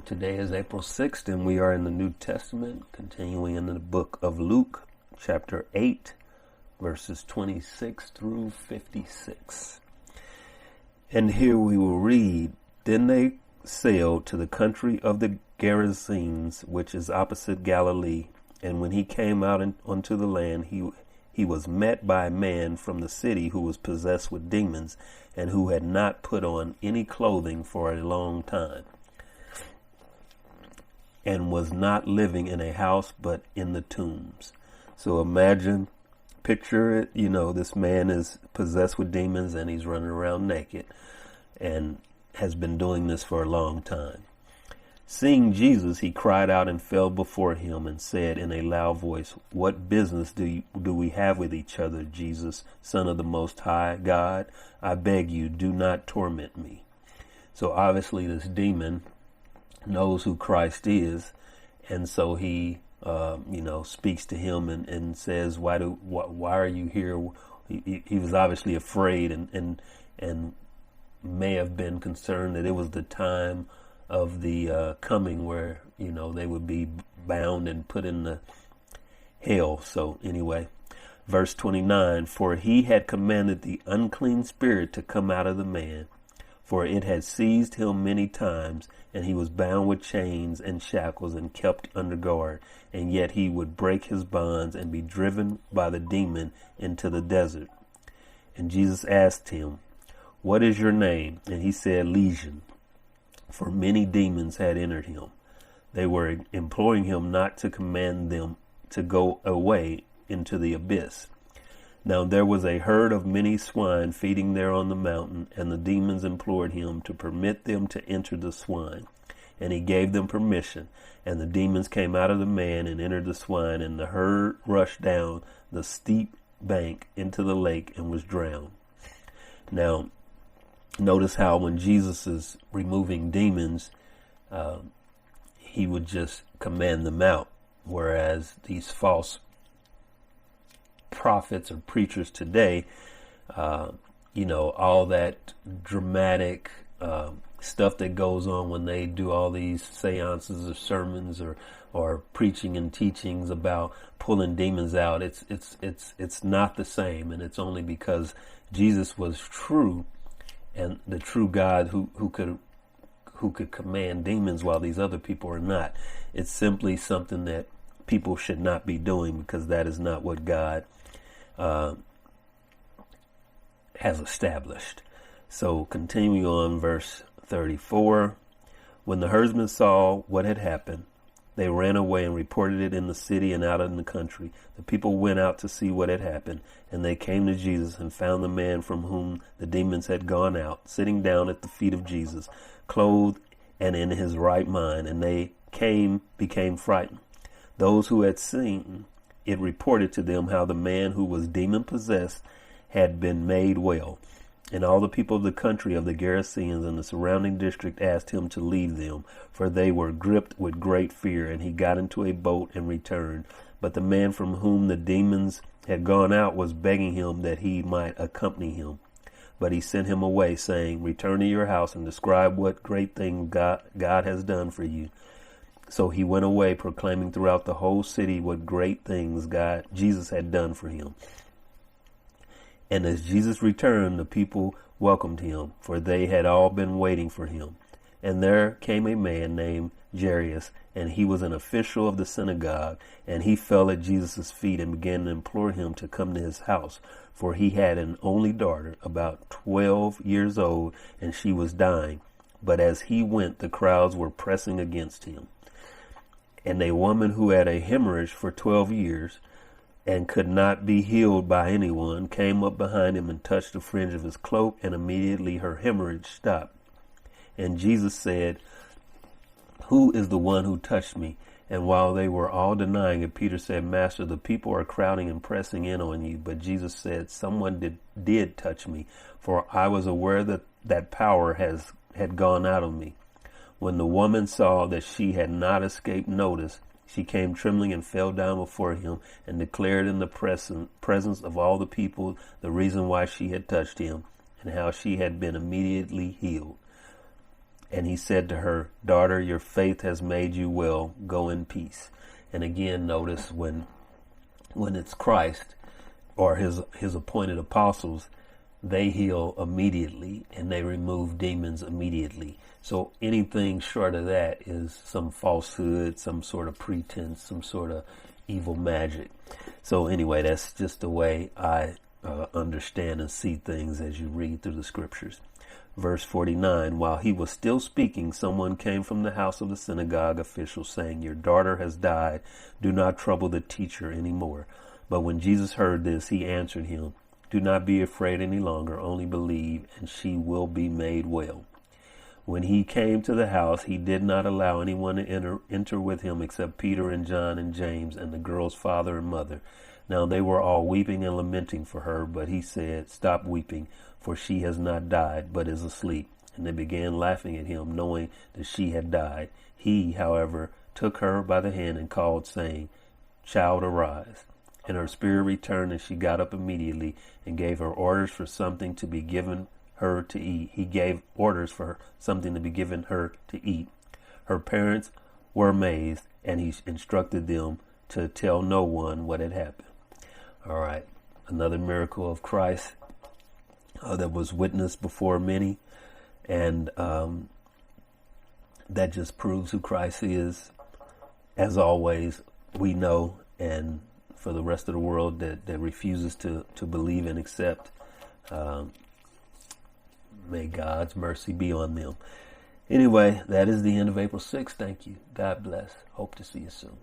Today is April 6th, and we are in the New Testament, continuing in the book of Luke, chapter 8, verses 26 through 56. And here we will read, Then they sailed to the country of the Gerasenes, which is opposite Galilee. And when he came out onto the land, he was met by a man from the city who was possessed with demons, and who had not put on any clothing for a long time, and was not living in a house but in the tombs. So picture it, this man is possessed with demons and he's running around naked and has been doing this for a long time. Seeing Jesus, he cried out and fell before him and said in a loud voice, What business do we have with each other, Jesus, Son of the Most High God? I beg you, do not torment me. So obviously this demon knows who Christ is, and so he speaks to him and says, why are you here? He was obviously afraid and may have been concerned that it was the time of the coming where they would be bound and put in the hell. So anyway, verse 29, for he had commanded the unclean spirit to come out of the man, for it had seized him many times, and he was bound with chains and shackles and kept under guard. And yet he would break his bonds and be driven by the demon into the desert. And Jesus asked him, What is your name? And he said, Legion, for many demons had entered him. They were imploring him not to command them to go away into the abyss. Now there was a herd of many swine feeding there on the mountain, and the demons implored him to permit them to enter the swine. And he gave them permission, and the demons came out of the man and entered the swine, and the herd rushed down the steep bank into the lake and was drowned. Now, notice how when Jesus is removing demons, he would just command them out, whereas these false prophets or preachers today, all that dramatic stuff that goes on when they do all these seances or sermons or preaching and teachings about pulling demons out, it's not the same, and it's only because Jesus was true and the true God who could command demons while these other people are not. It's simply something that people should not be doing, because that is not what God has established. So continuing on, verse 34, when the herdsmen saw what had happened, they ran away and reported it in the city and out in the country. The people went out to see what had happened, and they came to Jesus and found the man from whom the demons had gone out, sitting down at the feet of Jesus, clothed and in his right mind, and they became frightened. Those who had seen it reported to them how the man who was demon-possessed had been made well. And all the people of the country of the Gerasenes and the surrounding district asked him to leave them, for they were gripped with great fear. And he got into a boat and returned. But the man from whom the demons had gone out was begging him that he might accompany him. But he sent him away, saying, Return to your house and describe what great thing God has done for you. So he went away, proclaiming throughout the whole city what great things Jesus had done for him. And as Jesus returned, the people welcomed him, for they had all been waiting for him. And there came a man named Jairus, and he was an official of the synagogue, and he fell at Jesus' feet and began to implore him to come to his house, for he had an only daughter, about 12 years old, and she was dying. But as he went, the crowds were pressing against him. And a woman who had a hemorrhage for 12 years and could not be healed by anyone came up behind him and touched the fringe of his cloak, and immediately her hemorrhage stopped. And Jesus said, Who is the one who touched me? And while they were all denying it, Peter said, Master, the people are crowding and pressing in on you. But Jesus said, Someone did touch me, for I was aware that power had gone out of me. When the woman saw that she had not escaped notice, she came trembling and fell down before him and declared in the presence of all the people the reason why she had touched him and how she had been immediately healed. And he said to her, "Daughter, your faith has made you well. Go in peace." And again, notice when it's Christ or his appointed apostles, they heal immediately and they remove demons immediately. So anything short of that is some falsehood, some sort of pretense, some sort of evil magic. So anyway, that's just the way I understand and see things as you read through the scriptures. Verse 49, while he was still speaking, someone came from the house of the synagogue official saying, "Your daughter has died. Do not trouble the teacher anymore." But when Jesus heard this, he answered him, "Do not be afraid any longer, only believe, and she will be made well." When he came to the house, he did not allow anyone to enter with him except Peter and John and James and the girl's father and mother. Now they were all weeping and lamenting for her, but he said, "Stop weeping, for she has not died, but is asleep." And they began laughing at him, knowing that she had died. He, however, took her by the hand and called, saying, "Child, arise." And her spirit returned, and she got up immediately and gave her orders for something to be given her to eat. He gave orders for something to be given her to eat. Her parents were amazed, and he instructed them to tell no one what had happened. All right, another miracle of Christ that was witnessed before many, and that just proves who Christ is. As always, we know, and for the rest of the world that refuses to believe and accept, may God's mercy be on them. Anyway, that is the end of April 6th. Thank you. God bless. Hope to see you soon.